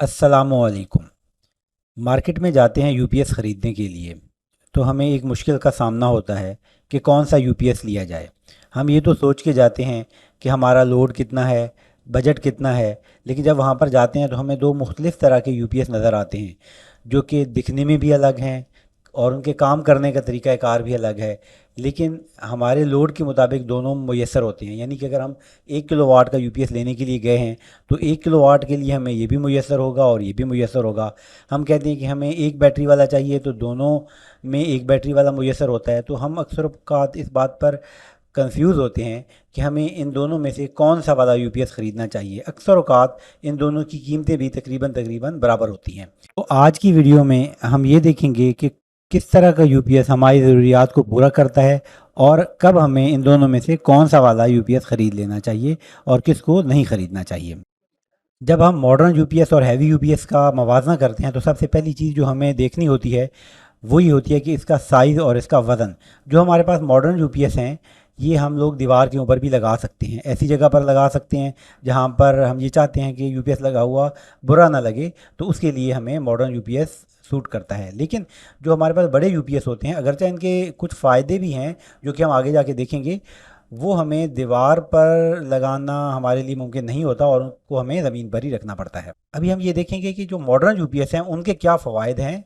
अस्सलामुअलैकुम। मार्केट में जाते हैं यूपीएस ख़रीदने के लिए, तो हमें एक मुश्किल का सामना होता है कि कौन सा यूपीएस लिया जाए। हम ये तो सोच के जाते हैं कि हमारा लोड कितना है, बजट कितना है, लेकिन जब वहाँ पर जाते हैं तो हमें दो मुख्तलिफ़ तरह के यूपीएस नज़र आते हैं, जो कि दिखने में भी अलग हैं और उनके काम करने का तरीक़ा कार भी अलग है। लेकिन हमारे लोड के मुताबिक दोनों मुयस्सर होते हैं, यानी कि अगर हम 1 किलोवाट का यूपीएस लेने के लिए गए हैं तो 1 किलोवाट के लिए हमें ये भी मुयस्सर होगा और ये भी मुयस्सर होगा। हम कहते हैं कि हमें एक बैटरी वाला चाहिए तो दोनों में एक बैटरी वाला मुयस्सर होता है। तो हम अक्सर औक़ात इस बात पर कंफ्यूज होते हैं कि हमें इन दोनों में से कौन सा वाला यूपीएस ख़रीदना चाहिए। अक्सर औक़ात इन दोनों की कीमतें भी तकरीबन तकरीबन बराबर होती हैं। तो आज की वीडियो में हम ये देखेंगे कि किस तरह का यूपीएस हमारी ज़रूरियात को पूरा करता है और कब हमें इन दोनों में से कौन सा वाला यूपीएस ख़रीद लेना चाहिए और किसको नहीं ख़रीदना चाहिए। जब हम मॉडर्न यूपीएस और हैवी यूपीएस का मवाजना करते हैं तो सबसे पहली चीज़ जो हमें देखनी होती है वो ये होती है कि इसका साइज़ और इसका वज़न। जो हमारे पास मॉडर्न यूपीएस हैं, ये हम लोग दीवार के ऊपर भी लगा सकते हैं, ऐसी जगह पर लगा सकते हैं जहाँ पर हम ये चाहते हैं कि यूपीएस लगा हुआ बुरा ना लगे, तो उसके लिए हमें मॉडर्न यूपीएस सूट करता है। लेकिन जो हमारे पास बड़े यूपीएस होते हैं, अगरचे इनके कुछ फ़ायदे भी हैं जो कि हम आगे जाके देखेंगे, वो हमें दीवार पर लगाना हमारे लिए मुमकिन नहीं होता और उनको हमें ज़मीन पर ही रखना पड़ता है। अभी हम ये देखेंगे कि जो मॉडर्न यूपीएस हैं उनके क्या फ़वाइद हैं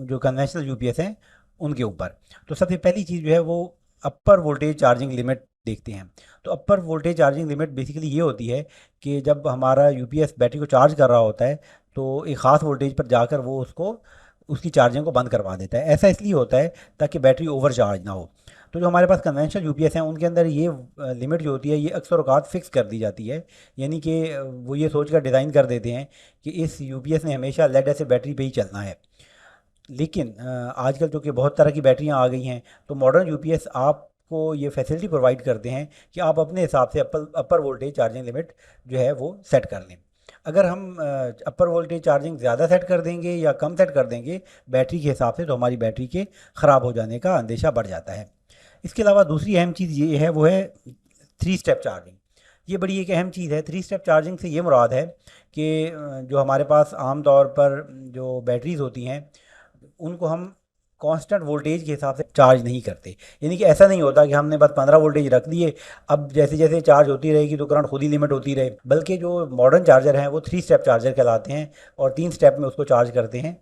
जो कन्वेंशनल यूपीएस हैं उनके ऊपर। तो सबसे पहली चीज़ जो है वो अपर वोल्टेज चार्जिंग लिमिट देखते हैं। तो अपर वोल्टेज चार्जिंग लिमिट बेसिकली ये होती है कि जब हमारा यूपीएस बैटरी को चार्ज कर रहा होता है तो एक ख़ास वोल्टेज पर जाकर वो उसको उसकी चार्जिंग को बंद करवा देता है। ऐसा इसलिए होता है ताकि बैटरी ओवर चार्ज ना हो। तो जो हमारे पास कन्वेंशनल यूपीएस हैं उनके अंदर ये लिमिट जो होती है ये अक्सर औक़ात फ़िक्स कर दी जाती है, यानी कि वो ये सोच कर डिज़ाइन कर देते हैं कि इस यूपीएस ने हमेशा लेड एसिड बैटरी पे ही चलना है। लेकिन आजकल चूँकि बहुत तरह की बैटरियाँ आ गई हैं, तो मॉडर्न यूपीएस आपको ये फैसिलिटी प्रोवाइड करते हैं कि आप अपने हिसाब से अपर वोल्टेज चार्जिंग लिमिट जो है वो सेट कर लें। अगर हम अपर वोल्टेज चार्जिंग ज़्यादा सेट कर देंगे या कम सेट कर देंगे बैटरी के हिसाब से, तो हमारी बैटरी के ख़राब हो जाने का अंदेशा बढ़ जाता है। इसके अलावा दूसरी अहम चीज़ ये है वो है 3 स्टेप चार्जिंग। ये बड़ी एक अहम चीज़ है। 3 स्टेप चार्जिंग से ये मुराद है कि जो हमारे पास आम तौर पर जो बैटरीज़ होती हैं उनको हम कांस्टेंट वोल्टेज के हिसाब से चार्ज नहीं करते। यानी कि ऐसा नहीं होता कि हमने बस 15 वोल्टेज रख दिए, अब जैसे जैसे चार्ज होती रहेगी तो करंट खुद ही लिमिट होती रहे। बल्कि जो मॉडर्न चार्जर हैं वो 3 स्टेप चार्जर कहलाते हैं और 3 स्टेप में उसको चार्ज करते हैं।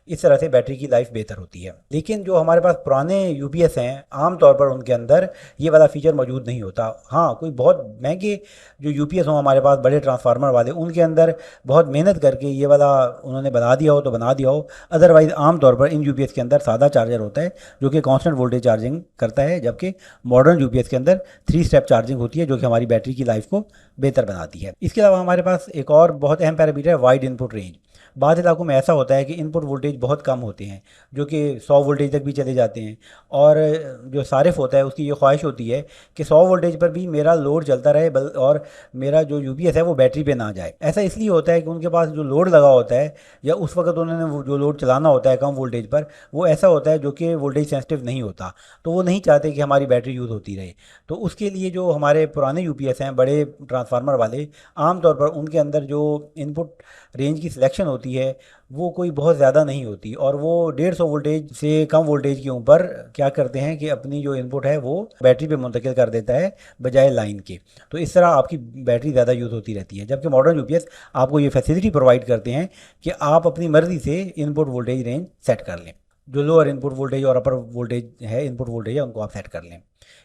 इस तरह से बैटरी की लाइफ बेहतर होती है। लेकिन जो हमारे पास पुराने यूपीएस हैं आम तौर पर उनके अंदर ये वाला फीचर मौजूद नहीं होता। हाँ, कोई बहुत महंगे जो यूपीएस हों हमारे पास बड़े ट्रांसफार्मर वाले, उनके अंदर बहुत मेहनत करके ये वाला उन्होंने बना दिया हो तो बना दिया हो। अदरवाइज़ आम तौर पर इन यूपीएस के अंदर सादा चार्जर होता है जो कि कांस्टेंट वोल्टेज चार्जिंग करता है, जबकि मॉडर्न यूपीएस के अंदर 3 स्टेप चार्जिंग होती है जो कि हमारी बैटरी की लाइफ को बेहतर बनाती है। इसके अलावा हमारे पास एक और बहुत अहम पैरामीटर है वाइड इनपुट रेंज। बाद इलाकों में ऐसा होता है कि इनपुट वोल्टेज बहुत कम होते हैं जो कि 100 वोल्टेज तक भी चले जाते हैं, और जो सारिफ होता है उसकी ये ख्वाहिश होती है कि 100 वोल्टेज पर भी मेरा लोड चलता रहे और मेरा जो यूपीएस है वो बैटरी पे ना जाए। ऐसा इसलिए होता है कि उनके पास जो लोड लगा होता है या उस वक्त उन्होंने वो जो लोड चलाना होता है कम वोल्टेज पर, वो ऐसा होता है जो कि वोल्टेज सेंसिटिव नहीं होता। तो वो नहीं चाहते कि हमारी बैटरी यूज़ होती रहे। तो उसके लिए जो हमारे पुराने यूपीएस हैं बड़े ट्रांसफार्मर वाले, आम तौर पर उनके अंदर जो इनपुट रेंज की सिलेक्शन होती है वो कोई बहुत ज़्यादा नहीं होती, और वो 150 वोल्टेज से कम वोल्टेज के ऊपर क्या करते हैं कि अपनी जो इनपुट है वो बैटरी पे मुंतकिल कर देता है बजाय लाइन के। तो इस तरह आपकी बैटरी ज़्यादा यूज़ होती रहती है, जबकि मॉडर्न यूपीएस आपको ये फैसिलिटी प्रोवाइड करते हैं कि आप अपनी मर्ज़ी से इनपुट वोल्टेज रेंज सेट कर लें। जो लोअर इनपुट वोल्टेज और अपर वोल्टेज है इनपुट वोल्टेज है उनको आप सेट कर लें।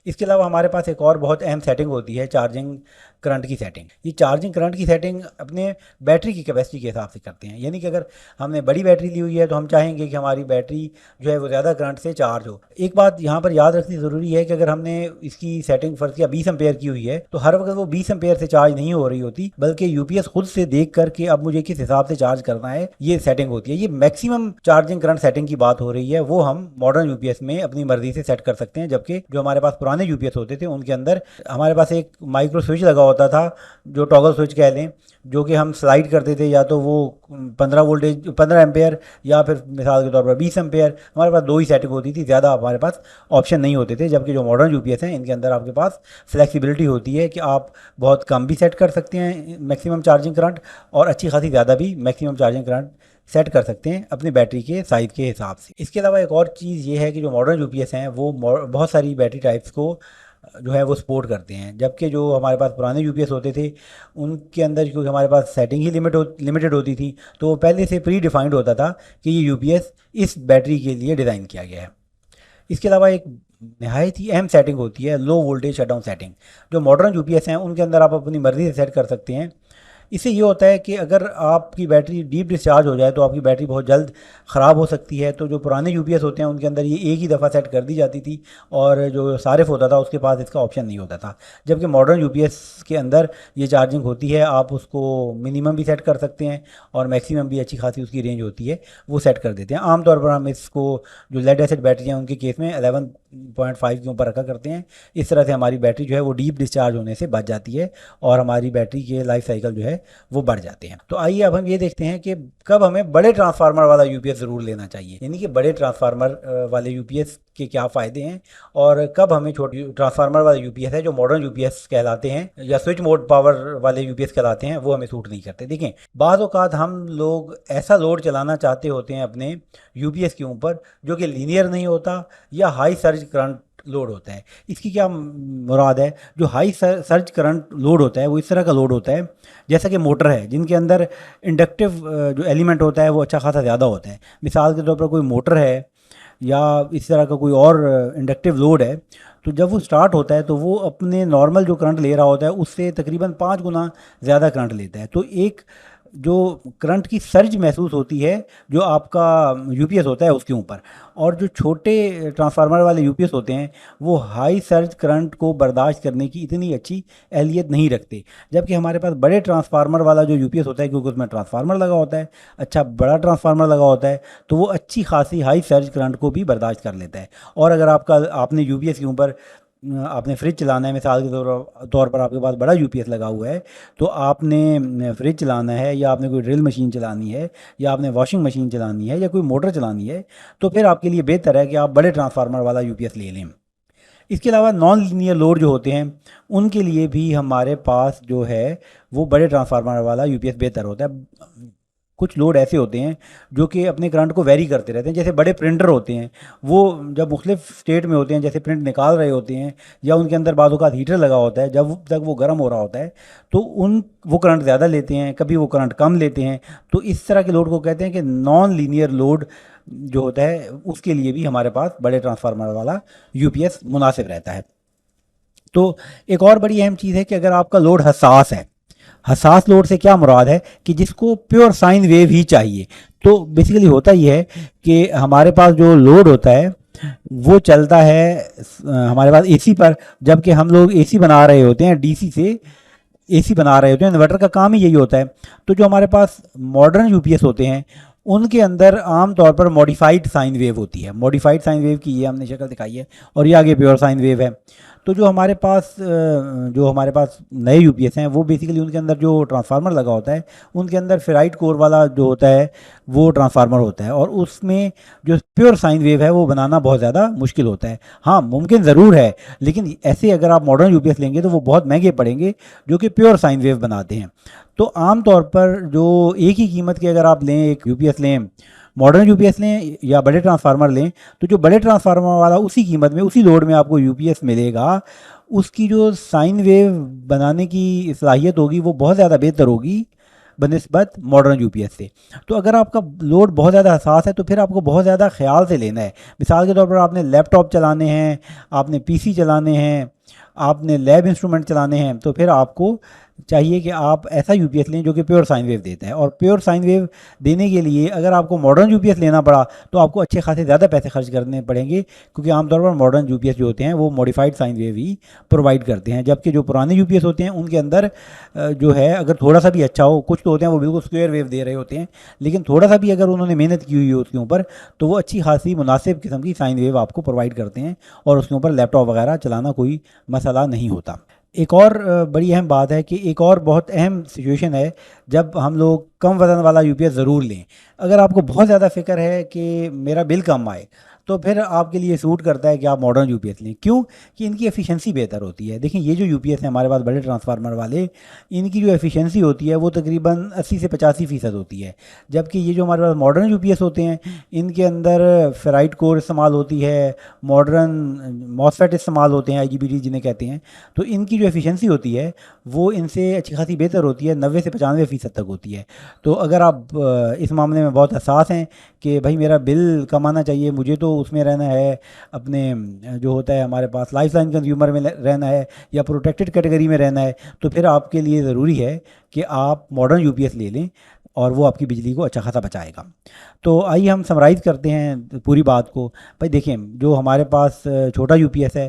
इसके अलावा हमारे पास एक और बहुत अहम सेटिंग होती है चार्जिंग करंट की सेटिंग। ये चार्जिंग करंट की सेटिंग अपने बैटरी की कैपेसिटी के हिसाब से करते हैं। यानी कि अगर हमने बड़ी बैटरी ली हुई है तो हम चाहेंगे कि हमारी बैटरी जो है वो ज़्यादा करंट से चार्ज हो। एक बात यहाँ पर याद रखनी ज़रूरी है कि अगर हमने इसकी सेटिंग फर्ज किया 20 एम्पेयर की हुई है तो हर वक्त वो 20 एम्पेयर से चार्ज नहीं हो रही होती, बल्कि यूपीएस खुद से देख कर के अब मुझे किस हिसाब से चार्ज करना है ये सेटिंग होती है। ये मैक्सिमम चार्जिंग करंट सेटिंग की बात हो रही है, वो हम मॉडर्न यूपीएस में अपनी मर्जी से सेट कर सकते हैं। जबकि जो हमारे पास पुराने यूपीएस होते थे उनके अंदर हमारे पास एक माइक्रो स्विच लगा होता था, जो टॉगल स्विच कह लें, जो कि हम स्लाइड करते थे, या तो वो 15 एम्पेयर या फिर मिसाल के तौर पर 20 एम्पेयर। हमारे पास दो ही सेटिंग होती थी, ज़्यादा हमारे पास ऑप्शन नहीं होते थे। जबकि जो मॉडर्न यूपीएस हैं इनके अंदर आपके पास फ्लेक्सिबिलिटी होती है कि आप बहुत कम भी सेट कर सकते हैं मैक्सिमम चार्जिंग करंट, और अच्छी खासी ज़्यादा भी मैक्सिमम चार्जिंग करंट सेट कर सकते हैं अपनी बैटरी के साइज़ के हिसाब से। इसके अलावा एक और चीज़ ये है कि जो मॉडर्न यूपीएस हैं वो बहुत सारी बैटरी टाइप्स को जो है वो सपोर्ट करते हैं, जबकि जो हमारे पास पुराने यूपीएस होते थे उनके अंदर क्योंकि हमारे पास सेटिंग ही लिमिटेड होती थी, तो वो पहले से प्री डिफाइंड होता था कि ये यूपीएस इस बैटरी के लिए डिज़ाइन किया गया है। इसके अलावा एक नहायत ही अहम सेटिंग होती है लो वोल्टेज शटडाउन सेटिंग। जो मॉडर्न यूपीएस हैं उनके अंदर आप अपनी मर्ज़ी से सेट कर सकते हैं। इससे ये होता है कि अगर आपकी बैटरी डीप डिस्चार्ज हो जाए तो आपकी बैटरी बहुत जल्द ख़राब हो सकती है। तो जो पुराने यूपीएस होते हैं उनके अंदर ये एक ही दफ़ा सेट कर दी जाती थी, और जो सारिफ होता था उसके पास इसका ऑप्शन नहीं होता था। जबकि मॉडर्न यूपीएस के अंदर ये चार्जिंग होती है, आप उसको मिनिमम भी सेट कर सकते हैं और मैक्सिमम भी अच्छी खासी उसकी रेंज होती है वो सेट कर देते हैं। आमतौर पर हम इसको जो लेड एसिड बैटरी हैं उनके केस में 11.5 के ऊपर रखा करते हैं। इस तरह से हमारी बैटरी जो है वो डीप डिस्चार्ज होने से बच जाती है और हमारी बैटरी के लाइफ साइकिल जो है वो बढ़ जाते हैं। तो आइए अब हम ये देखते हैं कि कब हमें बड़े ट्रांसफार्मर वाला यूपीएस ज़रूर लेना चाहिए, यानी कि बड़े ट्रांसफार्मर वाले यूपीएस के क्या फ़ायदे हैं, और कब हमें छोटे ट्रांसफार्मर वाले यूपीएस है जो मॉडर्न यूपीएस कहलाते हैं या स्विच मोड पावर वाले यूपीएस कहलाते हैं वो हमें सूट नहीं करते। देखें, बाज़ औक़ात हम लोग ऐसा लोड चलाना चाहते होते हैं अपने यूपीएस के ऊपर जो कि लीनियर नहीं होता या हाई सर्ज करंट लोड होता है। इसकी क्या मुराद है? जो हाई सर्ज करंट लोड होता है वो इस तरह का लोड होता है जैसा कि मोटर है जिनके अंदर इंडक्टिव जो एलिमेंट होता है वो अच्छा खासा ज़्यादा होता है। मिसाल के तौर पर कोई मोटर है या इस तरह का कोई और इंडक्टिव लोड है, तो जब वो स्टार्ट होता है तो वो अपने नॉर्मल जो करंट ले रहा होता है उससे तकरीबन 5 गुना ज़्यादा करंट लेता है। तो एक जो करंट की सर्ज महसूस होती है जो आपका यूपीएस होता है उसके ऊपर, और जो छोटे ट्रांसफार्मर वाले यूपीएस होते हैं वो हाई सर्ज करंट को बर्दाश्त करने की इतनी अच्छी एहलियत नहीं रखते। जबकि हमारे पास बड़े ट्रांसफार्मर वाला जो यूपीएस होता है, क्योंकि उसमें ट्रांसफार्मर लगा होता है, अच्छा बड़ा ट्रांसफार्मर लगा होता है, तो वो अच्छी खासी हाई सर्ज करंट को भी बर्दाश्त कर लेता है। और अगर आपने यूपीएस के ऊपर आपने फ्रिज चलाना है, मिसाल के तौर पर आपके पास बड़ा यूपीएस लगा हुआ है, तो आपने फ्रिज चलाना है या आपने कोई ड्रिल मशीन चलानी है या आपने वॉशिंग मशीन चलानी है या कोई मोटर चलानी है, तो फिर आपके लिए बेहतर है कि आप बड़े ट्रांसफार्मर वाला यूपीएस ले लें। इसके अलावा नॉन लीनियर लोड जो होते हैं उनके लिए भी हमारे पास जो है वो बड़े ट्रांसफार्मर वाला यूपीएस बेहतर होता है। कुछ लोड ऐसे होते हैं जो कि अपने करंट को वेरी करते रहते हैं, जैसे बड़े प्रिंटर होते हैं, वो जब मुख्तलिफ स्टेट में होते हैं, जैसे प्रिंट निकाल रहे होते हैं या उनके अंदर बाज़ औक़ात हीटर लगा होता है, जब तक वो गर्म हो रहा होता है तो वो करंट ज़्यादा लेते हैं, कभी वो करंट कम लेते हैं। तो इस तरह के लोड को कहते हैं कि नॉन लीनियर लोड जो होता है उसके लिए भी हमारे पास बड़े ट्रांसफार्मर वाला यूपीएस मुनासिब रहता है। तो एक और बड़ी अहम चीज़ है कि अगर आपका लोड हसास है, हसास लोड से क्या मुराद है कि जिसको प्योर साइन वेव ही चाहिए। तो बेसिकली होता ही है कि हमारे पास जो लोड होता है वो चलता है हमारे पास एसी पर, जबकि हम लोग एसी बना रहे होते हैं, डीसी से एसी बना रहे होते हैं, इन्वर्टर का काम ही यही होता है। तो जो हमारे पास मॉडर्न यूपीएस होते हैं उनके अंदर आम तौर पर मॉडिफाइड साइन वेव होती है। मॉडिफाइड साइन वेव की ये हमने शक्ल दिखाई है और ये आगे प्योर साइन वेव है। तो जो हमारे पास नए यूपीएस हैं वो बेसिकली उनके अंदर जो ट्रांसफार्मर लगा होता है उनके अंदर फेराइट कोर वाला जो होता है वो ट्रांसफार्मर होता है, और उसमें जो प्योर साइन वेव है वो बनाना बहुत ज़्यादा मुश्किल होता है। हाँ, मुमकिन ज़रूर है, लेकिन ऐसे अगर आप मॉडर्न यूपीएस लेंगे तो वो बहुत महंगे पड़ेंगे जो कि प्योर साइन वेव बनाते हैं। तो आम तौर पर जो एक ही कीमत के अगर आप लें, एक यूपीएस लें, मॉडर्न यूपीएस लें या बड़े ट्रांसफार्मर लें, तो जो बड़े ट्रांसफार्मर वाला उसी कीमत में उसी लोड में आपको यूपीएस मिलेगा, उसकी जो साइन वेव बनाने की सलाहियत होगी वो बहुत ज़्यादा बेहतर होगी बनिस्बत मॉडर्न यूपीएस से। तो अगर आपका लोड बहुत ज़्यादा हसास है तो फिर आपको बहुत ज़्यादा ख्याल से लेना है। मिसाल के तौर पर आपने लैपटॉप चलाने हैं, आपने पीसी चलाने हैं, आपने लैब इंस्ट्रूमेंट चलाने हैं, तो फिर आपको चाहिए कि आप ऐसा यूपीएस लें जो कि प्योर साइन वेव देता है। और प्योर साइन वेव देने के लिए अगर आपको मॉडर्न यूपीएस लेना पड़ा तो आपको अच्छे खासे ज़्यादा पैसे खर्च करने पड़ेंगे, क्योंकि आमतौर पर मॉडर्न यूपीएस जो होते हैं वो मॉडिफाइड साइन वेव ही प्रोवाइड करते हैं। जबकि जो पुराने यूपीएस होते हैं उनके अंदर जो है अगर थोड़ा सा भी अच्छा हो, कुछ तो होते हैं वो बिल्कुल स्क्वायर वेव दे रहे होते हैं, लेकिन थोड़ा सा भी अगर उन्होंने मेहनत की हुई है उसके ऊपर तो वो अच्छी खासी मुनासिब किस्म की साइन वेव आपको प्रोवाइड करते हैं और उसके ऊपर लैपटॉप वगैरह चलाना कोई मसला नहीं होता। एक और बड़ी अहम बात है कि एक और बहुत अहम सिचुएशन है जब हम लोग कम वज़न वाला यूपीएस ज़रूर लें। अगर आपको बहुत ज़्यादा फ़िक्र है कि मेरा बिल कम आए, तो फिर आपके लिए सूट करता है कि आप मॉडर्न यूपीएस लें। क्यों? कि इनकी एफिशिएंसी बेहतर होती है। देखिए ये जो यूपीएस है हमारे पास बड़े ट्रांसफार्मर वाले, इनकी जो एफिशिएंसी होती है वो तकरीबन 80 से 85% होती है। जबकि ये जो हमारे पास मॉडर्न यूपीएस होते हैं, इनके अंदर फेराइट कोर इस्तेमाल होती है, मॉडर्न मॉसफेट इस्तेमाल होते हैं, आईजीबीटी जिन्हें कहते हैं। तो इनकी जो एफिशिएंसी होती है वो इनसे अच्छी खासी बेहतर होती है, 90 से 95% तक होती है। तो अगर आप इस मामले में बहुत हसास हैं कि भाई मेरा बिल कम आना चाहिए, मुझे तो उसमें रहना है, अपने जो होता है हमारे पास लाइफ लाइन कंज्यूमर में रहना है या प्रोटेक्टेड कैटेगरी में रहना है, तो फिर आपके लिए ज़रूरी है कि आप मॉडर्न यूपीएस ले लें और वो आपकी बिजली को अच्छा खासा बचाएगा। तो आइए हम समराइज़ करते हैं पूरी बात को। भाई देखिए जो हमारे पास छोटा यूपीएस है,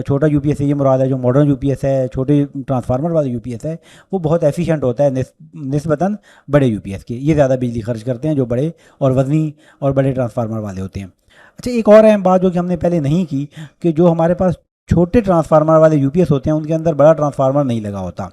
छोटा यूपीएस से ये मुराद है जो मॉडर्न यूपीएस है, छोटे ट्रांसफार्मर वाला यूपीएस है, वो बहुत एफिशिएंट होता है निस्बतन बड़े यूपीएस के। ये ज़्यादा बिजली खर्च करते हैं जो बड़े और वज़नी और बड़े ट्रांसफार्मर वाले होते हैं। अच्छा एक और अहम बात जो कि हमने पहले नहीं की, कि जो हमारे पास छोटे ट्रांसफार्मर वाले यूपीएस होते हैं उनके अंदर बड़ा ट्रांसफार्मर नहीं लगा होता,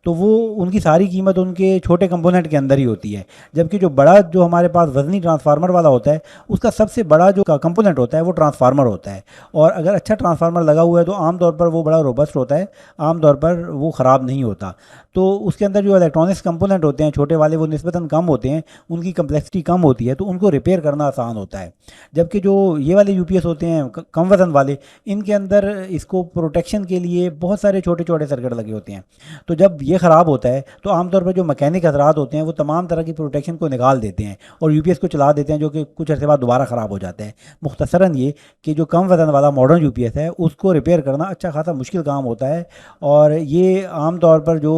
तो वो उनकी सारी कीमत उनके छोटे कंपोनेंट के अंदर ही होती है। जबकि जो बड़ा जो हमारे पास वज़नी ट्रांसफार्मर वाला होता है उसका सबसे बड़ा जो कंपोनेंट होता है वो ट्रांसफार्मर होता है। और अगर अच्छा ट्रांसफार्मर लगा हुआ है तो आमतौर पर वो बड़ा रोबस्ट होता है, आमतौर पर वो ख़राब नहीं होता। तो उसके अंदर जो इलेक्ट्रॉनिक्स कंपोनेंट होते हैं छोटे वाले वो निस्बतन कम होते हैं, उनकी कम्प्लेक्सिटी कम होती है, तो उनको रिपेयर करना आसान होता है। जबकि जो ये वाले यूपीएस होते हैं कम वज़न वाले, इनके अंदर इसको प्रोटेक्शन के लिए बहुत सारे छोटे छोटे सर्किट लगे होते हैं। तो जब ये ख़राब होता है तो आमतौर पर जो मैकेनिक हजरात होते हैं वो तमाम तरह की प्रोटेक्शन को निकाल देते हैं और यूपीएस को चला देते हैं, जो कि कुछ अर्से बाद दोबारा ख़राब हो जाता है। मुख्तसरन ये कि जो कम वज़न वाला मॉडर्न यूपीएस है उसको रिपेयर करना अच्छा खासा मुश्किल काम होता है। और ये आम तौर पर जो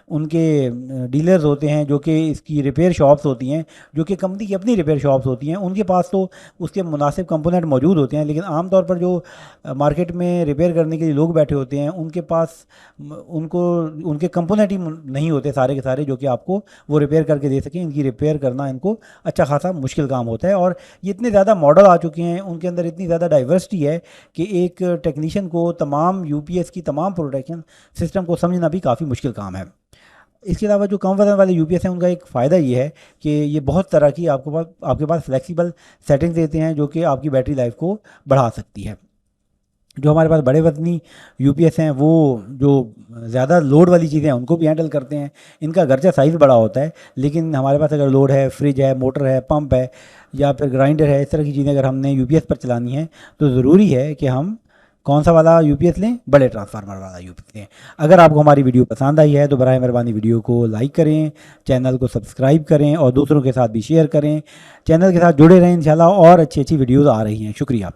उनके डीलर्स होते हैं, जो कि इसकी रिपेयर शॉप्स होती हैं, जो कि कंपनी की अपनी रिपेयर शॉप्स होती हैं, उनके पास तो उसके मुनासिब कंपोनेंट मौजूद होते हैं। लेकिन आम तौर पर जो मार्केट में रिपेयर करने के लिए लोग बैठे होते हैं उनके पास उनको उनके कंपोनेंट ही नहीं होते सारे के सारे जो कि आपको वो रिपेयर करके दे सकें। इनकी रिपेयर करना इनको अच्छा खासा मुश्किल काम होता है। और ये इतने ज़्यादा मॉडल आ चुके हैं, उनके अंदर इतनी ज़्यादा डाइवर्सिटी है कि एक टेक्नीशियन को तमाम यूपीएस की तमाम प्रोटेक्शन सिस्टम को समझना भी काफ़ी मुश्किल काम है। इसके अलावा जो कम वज़न वाले यूपीएस हैं उनका एक फ़ायदा ये है कि ये बहुत तरह की आपके पास फ्लेक्सिबल सेटिंग्स देते हैं जो कि आपकी बैटरी लाइफ को बढ़ा सकती है। जो हमारे पास बड़े वज़नी यूपीएस हैं वो जो ज़्यादा लोड वाली चीज़ें हैं उनको भी हैंडल करते हैं। इनका गर्चा साइज़ बड़ा होता है, लेकिन हमारे पास अगर लोड है, फ्रिज है, मोटर है, पंप है या फिर ग्राइंडर है, इस तरह की चीज़ें अगर हमने यूपीएस पर चलानी है तो ज़रूरी है कि हम कौन सा वाला यूपीएस लें, बड़े ट्रांसफार्मर वाला यूपीएस लें। अगर आपको हमारी वीडियो पसंद आई है तो बराए मेहरबानी वीडियो को लाइक करें, चैनल को सब्सक्राइब करें और दूसरों के साथ भी शेयर करें। चैनल के साथ जुड़े रहें, इंशाल्लाह और अच्छी अच्छी वीडियोज़ आ रही हैं। शुक्रिया।